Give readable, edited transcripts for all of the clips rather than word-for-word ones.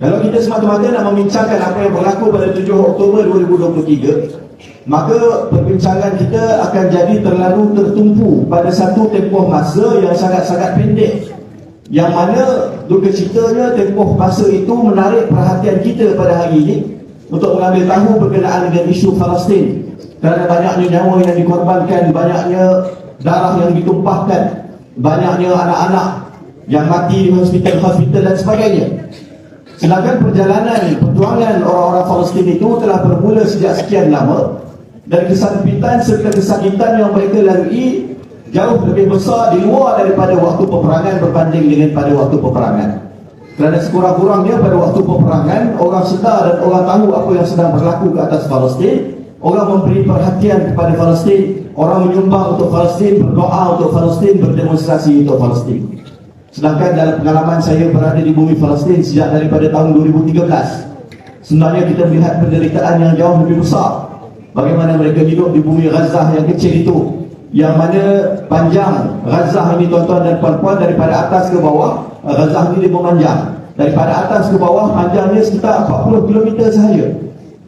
Kalau kita semata-mata nak membincangkan apa yang berlaku pada 7 Oktober 2023, maka perbincangan kita akan jadi terlalu tertumpu pada satu tempoh masa yang sangat-sangat pendek, yang mana duka citanya tempoh masa itu menarik perhatian kita pada hari ini untuk mengambil tahu berkenaan dengan isu Palestin, kerana banyaknya nyawa yang dikorbankan, banyaknya darah yang ditumpahkan, banyaknya anak-anak yang mati di hospital-hospital dan sebagainya. Sedangkan perjalanan perjuangan orang-orang Palestin itu telah bermula sejak sekian lama, dan kesakitan serta kesakitan yang mereka lalui jauh lebih besar di luar daripada waktu peperangan berbanding dengan pada waktu peperangan. Kerana sekurang-kurangnya pada waktu peperangan, orang sedar dan orang tahu apa yang sedang berlaku ke atas Palestin, orang memberi perhatian kepada Palestin, orang menyumbang untuk Palestin, berdoa untuk Palestin, berdemonstrasi untuk Palestin. Sedangkan dalam pengalaman saya berada di bumi Palestin sejak daripada tahun 2013, sebenarnya kita melihat penderitaan yang jauh lebih besar. Bagaimana mereka hidup di bumi Gaza yang kecil itu, yang mana panjang Gaza ini tuan-tuan dan puan-puan daripada atas ke bawah, Gaza ini memanjang daripada atas ke bawah, panjangnya sekitar 40 km sahaja,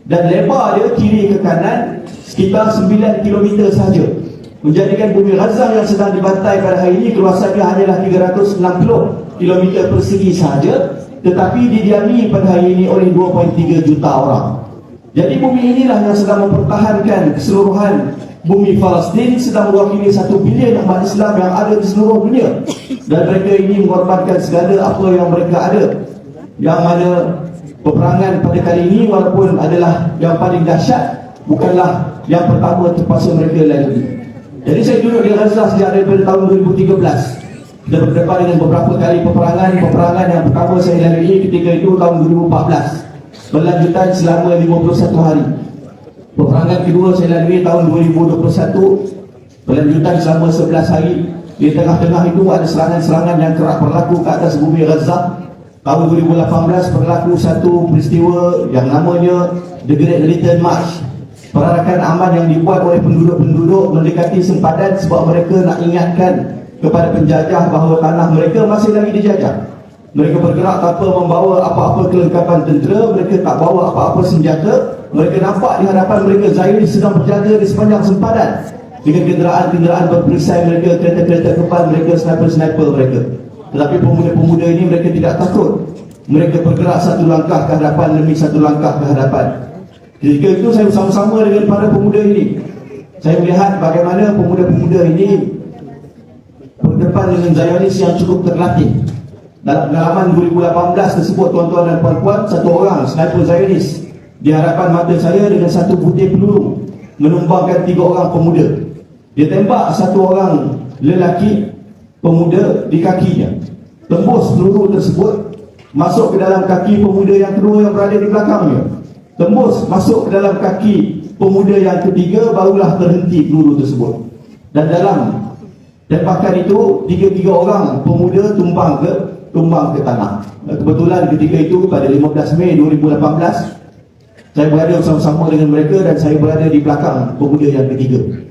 dan lebar dia kiri ke kanan sekitar 9 km sahaja, menjadikan bumi Gaza yang sedang dibantai pada hari ini keluasannya hanyalah 360 km persegi sahaja, tetapi didiami pada hari ini oleh 2.3 juta orang. Jadi bumi inilah yang sedang mempertahankan keseluruhan bumi Palestin, sedang mewakili 1 bilion umat Islam yang ada di seluruh dunia, dan mereka ini mengorbankan segala apa yang mereka ada, yang mana peperangan pada kali ini walaupun adalah yang paling dahsyat, bukanlah yang pertama terpaksa mereka lalui. Jadi saya duduk di Gaza sejak daripada tahun 2013. Kita berdepan dengan beberapa kali peperangan yang pertama saya lalui ketika itu tahun 2014, berlanjutan selama 51 hari. Peperangan kedua saya lalui tahun 2021, berlanjutan selama 11 hari. Di tengah-tengah itu ada serangan-serangan yang kerap berlaku ke atas bumi Gaza. Tahun 2018 berlaku satu peristiwa yang namanya The Great Return March, perarakan aman yang dibuat oleh penduduk-penduduk mendekati sempadan sebab mereka nak ingatkan kepada penjajah bahawa tanah mereka masih lagi dijajah. Mereka bergerak tanpa membawa apa-apa kelengkapan tentera, mereka tak bawa apa-apa senjata. Mereka nampak di hadapan mereka Zionis sedang berjaga di sepanjang sempadan dengan kenderaan-kenderaan berperisai mereka, kereta-kereta kebal mereka, sniper-sniper mereka. Tetapi pemuda-pemuda ini mereka tidak takut. Mereka bergerak satu langkah ke hadapan demi satu langkah ke hadapan. Ketika itu saya bersama-sama dengan para pemuda ini, saya melihat bagaimana pemuda-pemuda ini berdepan dengan Zionis yang cukup terlatih. Dalam pengalaman 2018 tersebut, tuan-tuan dan puan-puan, satu orang sniper Zionis di hadapan mata saya dengan satu butir peluru menumbangkan 3 orang pemuda. Dia tembak satu orang lelaki pemuda di kakinya. Tembus peluru tersebut masuk ke dalam kaki pemuda yang kedua yang berada di belakangnya. Tembus masuk ke dalam kaki pemuda yang ketiga, barulah terhenti peluru tersebut. Dan dalam tembakan itu 3 orang pemuda tumbang ke tanah. Kebetulan ketika itu pada 15 Mei 2018 saya berada bersama-sama dengan mereka dan saya berada di belakang pemuda yang ketiga.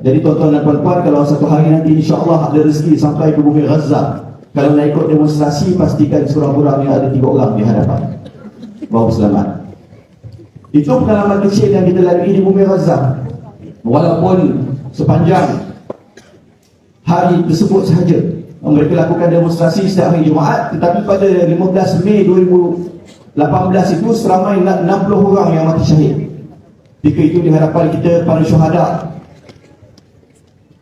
Jadi tuan-tuan dan puan-puan, kalau satu hari nanti insya-Allah ada rezeki sampai ke bumi Gaza, kalau nak ikut demonstrasi, pastikan sekurang-kurangnya ada 3 orang di hadapan bahawa selamat. Itu pengalaman kecil yang kita lalui di bumi Gaza. Walaupun sepanjang hari tersebut sahaja mereka lakukan demonstrasi setiap hari Jumaat, tetapi pada 15 Mei 2018 itu seramai 60 orang yang mati syahid. Ketika itu di hadapan kita para syuhada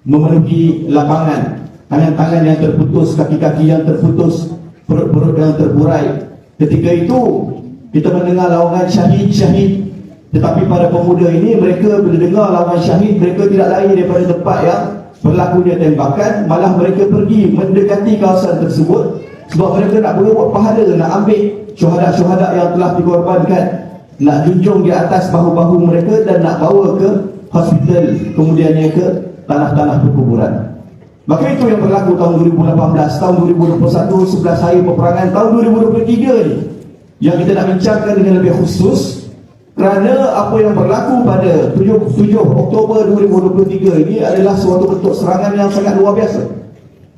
memenuhi lapangan, tangan-tangan yang terputus, kaki-kaki yang terputus, perut-perut yang terburai. Ketika itu kita mendengar lawangan syahid-syahid, tetapi para pemuda ini mereka bila dengar lawangan syahid, mereka tidak lari daripada tempat yang berlakunya tembakan, malah mereka pergi mendekati kawasan tersebut sebab mereka nak berebut pahala, nak ambil syuhada-syuhada yang telah dikorbankan, nak junjung di atas bahu-bahu mereka dan nak bawa ke hospital, kemudiannya ke tanah-tanah perkuburan. Maka itu yang berlaku tahun 2018, tahun 2021, 11 hari peperangan tahun 2023 ni yang kita nak bincangkan dengan lebih khusus, kerana apa yang berlaku pada 7 Oktober 2023 ini adalah suatu bentuk serangan yang sangat luar biasa.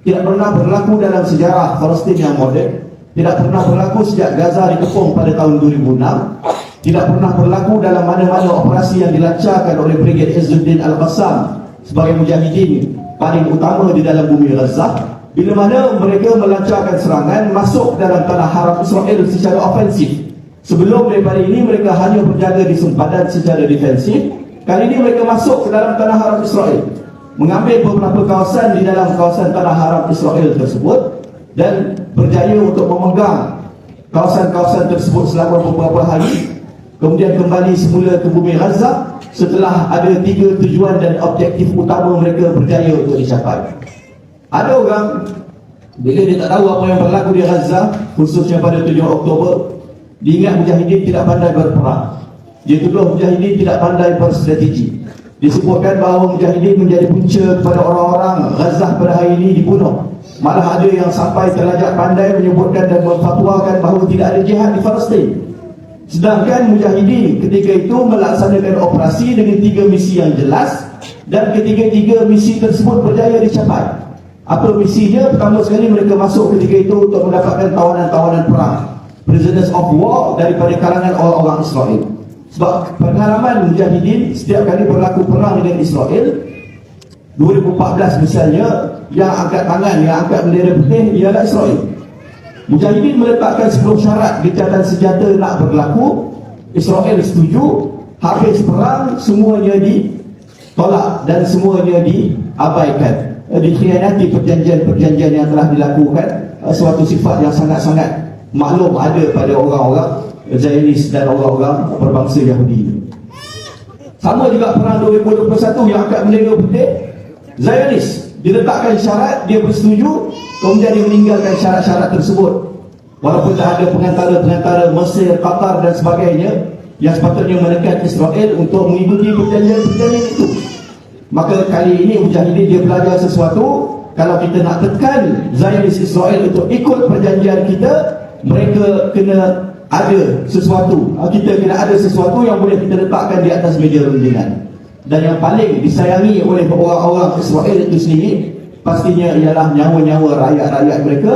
Tidak pernah berlaku dalam sejarah Palestin yang moden. tidak pernah berlaku sejak Gaza dikepung pada tahun 2006, tidak pernah berlaku dalam mana-mana operasi yang dilancarkan oleh Brigade Izzuddin Al-Qassam sebagai mujahidin paling utama di dalam bumi Gaza. Bila mana mereka melancarkan serangan masuk dalam tanah haram Israel secara ofensif. Sebelum daripada ini mereka hanya berjaga di sempadan secara defensif. Kali ini mereka masuk ke dalam tanah haram Israel, mengambil beberapa kawasan di dalam kawasan tanah haram Israel tersebut dan berjaya untuk memegang kawasan-kawasan tersebut selama beberapa hari. Kemudian kembali semula ke bumi Gaza setelah ada 3 tujuan dan objektif utama mereka berjaya untuk dicapai. Ada orang bila dia tak tahu apa yang berlaku di Gaza, khususnya pada 7 Oktober, dia ingat mujahidin tidak pandai berperang. Dia tuduh mujahidin tidak pandai berstrategi. Disebutkan bahawa mujahidin menjadi punca kepada orang-orang Gaza pada hari ini dibunuh. Malah ada yang sampai terlajak pandai menyebutkan dan memfatwakan bahawa tidak ada jihad di Palestin. Sedangkan mujahidin ketika itu melaksanakan operasi dengan 3 misi yang jelas, dan ketiga-tiga misi tersebut berjaya dicapai. Apa misinya? Pertama sekali mereka masuk ketika itu untuk mendapatkan tawanan-tawanan perang, prisoners of war, daripada kalangan orang-orang Israel. Sebab pengalaman mujahidin setiap kali berlaku perang dengan Israel, 2014 misalnya, yang angkat tangan, yang angkat bendera putih ialah Israel. Mujahidin meletakkan 10 syarat gencatan senjata nak berlaku. Israel setuju. Habis perang semuanya ditolak dan semuanya diabaikan. Dikhianati perjanjian-perjanjian yang telah dilakukan. Suatu sifat yang sangat-sangat maklum ada pada orang-orang Zionis dan orang-orang berbangsa Yahudi. Sama juga perang 2021 yang angkat bendera putih, Zionis diletakkan syarat, dia bersetuju, kemudian dia meninggalkan syarat-syarat tersebut. Walaupun dah ada pengantar-pengantar Mesir, Qatar dan sebagainya yang sepatutnya menekan Israel untuk mengikuti perjanjian-perjanjian itu. Maka kali ini mujahidin dia belajar sesuatu. Kalau kita nak tekan Zionis Israel untuk ikut perjanjian kita, mereka kena ada sesuatu. Kita kena ada sesuatu yang boleh kita letakkan di atas meja rundingan. Dan yang paling disayangi oleh orang-orang Israel itu sendiri pastinya ialah nyawa-nyawa rakyat-rakyat mereka,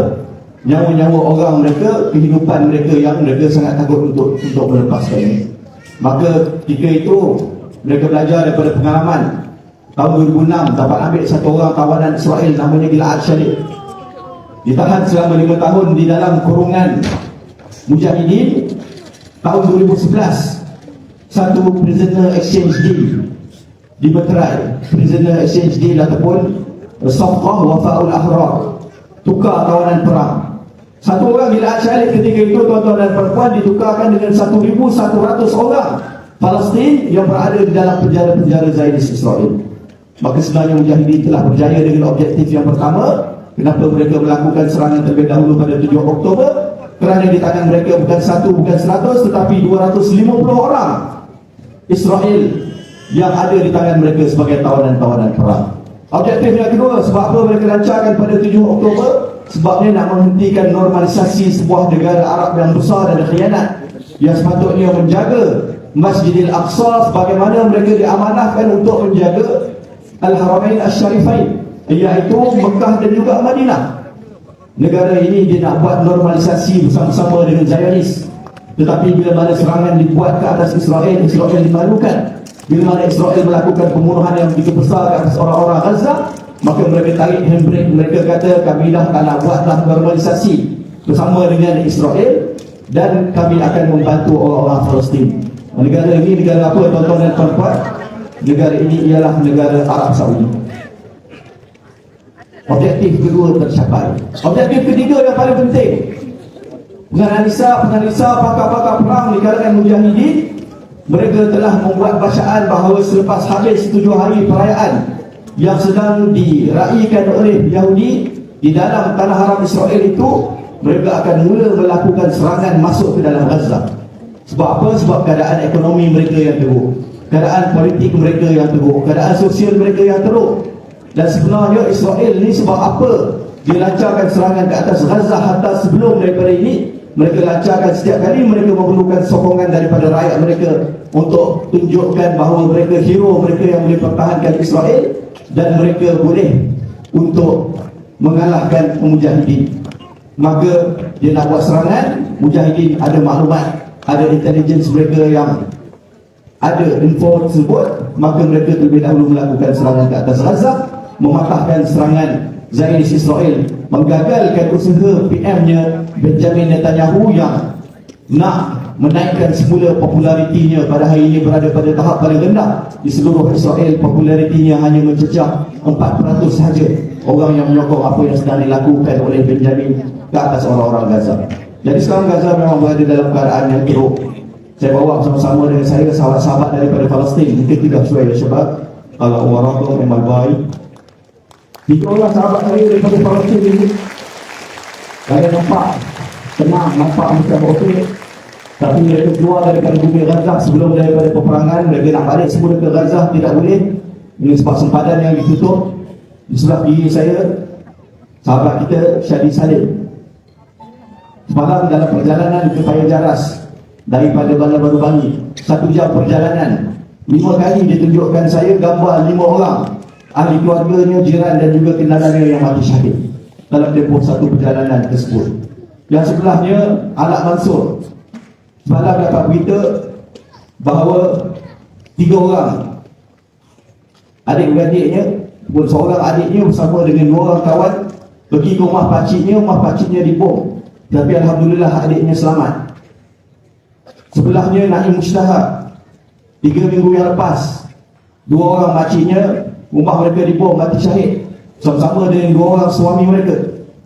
nyawa-nyawa orang mereka, kehidupan mereka yang mereka sangat takut untuk melepaskannya. Maka ketika itu mereka belajar daripada pengalaman tahun 2006, dapat ambil satu orang tawanan Israel namanya Gilad Shalit. Ditahan selama 5 tahun di dalam kurungan mujahidin. Tahun 2011 satu prisoner exchange deal diberterai, prisoner exchange deal ataupun Safqah Wafa'ul Ahrar, tukar tawanan perang. Satu orang Gilad Shalit ketika itu, tuan-tuan dan perempuan, ditukarkan dengan 1,100 orang Palestin yang berada di dalam penjara-penjara Zionis Israel. Maka sebenarnya mujahidin telah berjaya dengan objektif yang pertama. Kenapa mereka melakukan serangan terlebih dahulu pada 7 Oktober? Kerana di tangan mereka bukan 1, bukan 100, tetapi 250 orang Israel yang ada di tangan mereka sebagai tawanan-tawanan perang. Objektif yang kedua, sebab apa mereka lancarkan pada 7 Oktober? Sebabnya nak menghentikan normalisasi sebuah negara Arab yang besar dan khianat, yang sepatutnya menjaga Masjidil Aqsa sebagaimana mereka diamanahkan untuk menjaga Al-Haramain Asy-Syarifain, iaitu Mekah dan juga Madinah. Negara ini dia nak buat normalisasi bersama-sama dengan Zionis. Tetapi bila mana serangan dibuat ke atas Israel, Israel dimalukan. Bila mana Israel melakukan pembunuhan yang begitu besar ke atas orang-orang Gaza, maka mereka tarik handbrake. Mereka kata kami dah tak nak buatlah normalisasi bersama dengan Israel, dan kami akan membantu orang-orang Palestin. Negara ini negara apa, tuan-tuan dan puan-puan? Negara ini ialah negara Arab Saudi. Objektif kedua tercapai. Objektif ketiga yang paling penting, penganalisa pakar-pakar perang di kalangan mujahidin, mereka telah membuat bacaan bahawa selepas habis 7 hari perayaan yang sedang diraikan oleh Yahudi di dalam tanah haram Israel itu, mereka akan mula melakukan serangan masuk ke dalam Gaza. Sebab apa? Sebab keadaan ekonomi mereka yang teruk, keadaan politik mereka yang teruk, keadaan sosial mereka yang teruk. Dan sebenarnya Israel ni sebab apa dia lancarkan serangan ke atas Gaza? Hatta sebelum daripada ini mereka lancarkan setiap kali mereka memerlukan sokongan daripada rakyat mereka untuk tunjukkan bahawa mereka hero, mereka yang boleh pertahankan Israel dan mereka boleh untuk mengalahkan mujahidin. maka dia nak buat serangan, mujahidin ada maklumat, ada intelligence mereka yang ada info tersebut, maka mereka terlebih dahulu melakukan serangan ke atas Gaza, mematahkan serangan Zionis Israel, menggagalkan usaha PM-nya Benjamin Netanyahu yang nak menaikkan semula popularitinya. Pada hari ini berada pada tahap paling rendah di seluruh Israel. Popularitinya hanya mencecah 4% sahaja orang yang menyokong apa yang sedang dilakukan oleh Benjamin ke atas orang-orang Gaza. Jadi sekarang Gaza memang berada dalam keadaan yang teruk. Saya bawa bersama-sama dengan saya sahabat-sahabat daripada Palestin. Mungkin tidak sesuai sebab kalau orang tu memang baik. Tiga orang sahabat saya daripada Palestin ini, saya nampak tenang, nampak macam okey. Tapi mereka keluar daripada bumi Gaza sebelum daripada peperangan. Mereka nak balik semula ke Gaza, tidak boleh. Ini sebab sempadan yang ditutup. Di sebelah kiri saya, sahabat kita Syadi Salim. Semalam dalam perjalanan ke Paya Jaras daripada Bandar Baru Bangi, 1 jam perjalanan, 5 kali ditunjukkan saya gambar 5 orang ahli keluarganya, jiran dan juga kenalannya yang mati syahid dalam tempoh satu perjalanan tersebut. Yang sebelahnya Anak Mansur, semalam dapat berita bahawa 3 orang adik-beradiknya, seorang adiknya bersama dengan 2 orang kawan pergi ke rumah pakciknya dibom, tapi alhamdulillah adiknya selamat. Sebelahnya Naim Mustahak, 3 minggu yang lepas 2 orang makciknya, rumah mereka dibom, mati syahid bersama dengan 2 orang suami mereka,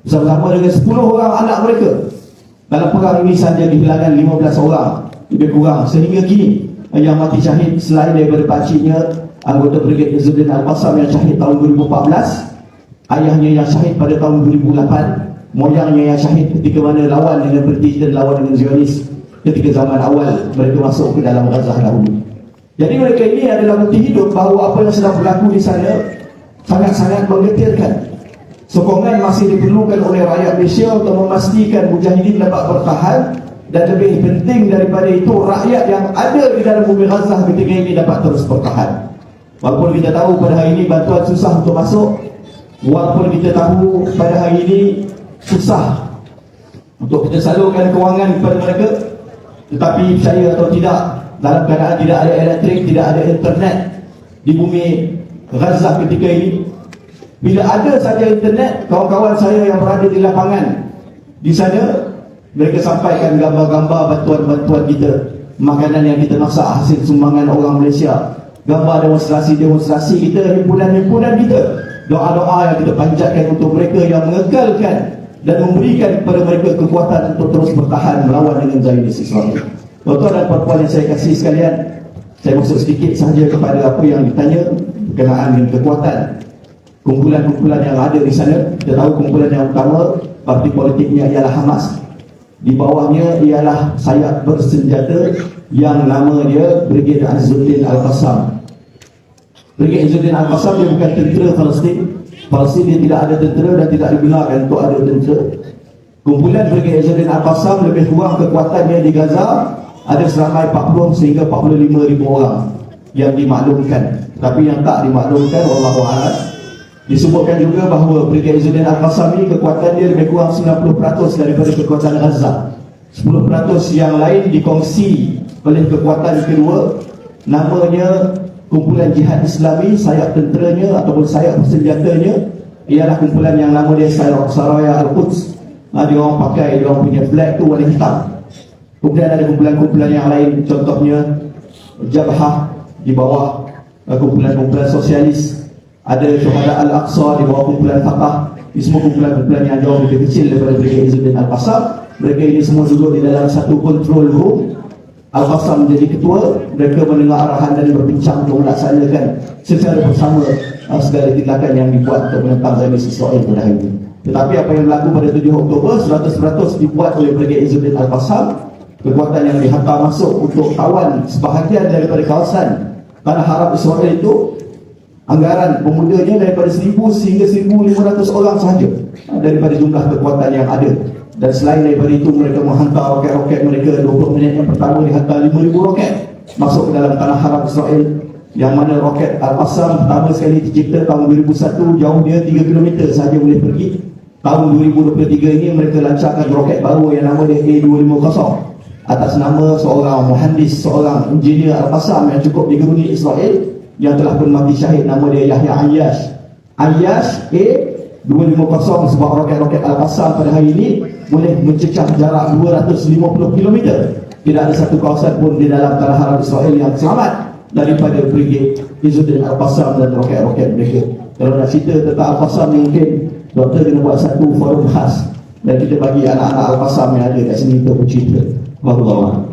bersama dengan 10 orang anak mereka. Dalam perang ini saja dihilangkan 15 orang lebih kurang sehingga kini. Yang mati syahid selain daripada pakciknya, anggota Brigade Izzuddin Al-Qassam yang syahid tahun 2014, ayahnya yang syahid pada tahun 2008, moyangnya yang syahid ketika mana lawan dengan British dan lawan dengan Zionis ketika zaman awal mereka masuk ke dalam Gaza dahulu. Jadi mereka ini adalah bukti hidup bahawa apa yang sedang berlaku di sana sangat-sangat menggetirkan. Sokongan masih diperlukan oleh rakyat Malaysia untuk memastikan mujahidin dapat bertahan, dan lebih penting daripada itu, rakyat yang ada di dalam bumi Gaza ketika ini dapat terus bertahan. Walaupun kita tahu pada hari ini bantuan susah untuk masuk, walaupun kita tahu pada hari ini susah untuk kita salurkan kewangan kepada mereka, tetapi percaya atau tidak, dalam keadaan tidak ada elektrik, tidak ada internet di bumi Gaza ketika ini, bila ada saja internet, kawan-kawan saya yang berada di lapangan di sana, mereka sampaikan gambar-gambar bantuan-bantuan kita, makanan yang kita masak hasil sumbangan orang Malaysia, gambar demonstrasi-demonstrasi kita, himpunan-himpunan kita, doa-doa yang kita panjatkan untuk mereka yang mengekalkan dan memberikan kepada mereka kekuatan untuk terus bertahan melawan dengan Zionis Israel. Tuan-tuan dan puan-puan yang saya kasih sekalian, saya masuk sedikit sahaja kepada apa yang ditanya berkenaan dengan kekuatan kumpulan-kumpulan yang ada di sana. Kita tahu kumpulan yang utama, parti politiknya ialah Hamas. Di bawahnya ialah sayap bersenjata yang nama dia Brigade Izzuddin Al-Qassam. Brigade Izzuddin Al-Qassam dia bukan tentera Palestin. Palestin dia tidak ada tentera dan tidak digunakan untuk ada tentera. Kumpulan Brigade Izzuddin Al-Qassam lebih kurang kekuatannya di Gaza ada seramai 40 sehingga 45 ribu orang yang dimaklumkan. Tapi yang tak dimaklumkan, wallahu a'lam, disebutkan juga bahawa Brigade Izzuddin Al-Qassam ini kekuatan dia lebih kurang 90% daripada kekuatan Gaza. 10% yang lain dikongsi oleh kekuatan kedua, namanya kumpulan Jihad Islami. Sayap tenteranya ataupun sayap bersenjatanya ialah kumpulan yang nama dia Saraya Al-Quds. Dia orang pakai, dia orang punya flag tu warna hitam. Kemudian ada kumpulan-kumpulan yang lain, contohnya Jabhah di bawah kumpulan-kumpulan sosialis, ada Syuhada Al-Aqsa di bawah kumpulan Fatah. Ini semua kumpulan-kumpulan yang jauh lebih kecil daripada Brigade Izzuddin Al-Qassam. Mereka ini semua duduk di dalam satu control room. Al-Qassam menjadi ketua. Mereka mendengar arahan dan berbincang untuk melaksanakan secara bersama segala tindakan yang dibuat untuk menentang Zionis Israel pada hari ini. Tetapi apa yang berlaku pada 7 Oktober 100% dibuat oleh Brigade Izzuddin Al-Qassam. Kekuatan yang dihantar masuk untuk tawan sebahagian daripada kawasan tanah Arab Israel itu, anggaran pemudanya daripada 1,000 sehingga 1,500 orang sahaja daripada jumlah kekuatan yang ada. Dan selain daripada itu, mereka menghantar roket-roket mereka. 20 minit yang pertama dihantar 5,000 roket masuk ke dalam tanah Arab Israel, yang mana roket Al-Qassam pertama sekali dicipta tahun 2001, jauh dia 3 km sahaja boleh pergi. tahun 2023 ini mereka lancarkan roket baru yang nama dia A250 atas nama seorang muhandis, seorang engineer Al-Qassam yang cukup digeruni Israel yang telah pun mati syahid, nama dia Yahya Ayyash. Ayyash A250 sebab roket-roket Al-Qassam pada hari ini boleh mencecah jarak 250 km. Tidak ada satu kawasan pun di dalam tanah haram Israel yang selamat daripada brigade Izzuddin Al-Qassam dan roket-roket mereka. Kalau nak cerita tentang Al-Qassam ni, mungkin doktor kena buat satu forum khas dan kita bagi anak-anak Al-Qassam yang ada kat sini untuk bercerita. Wallahu a'lam.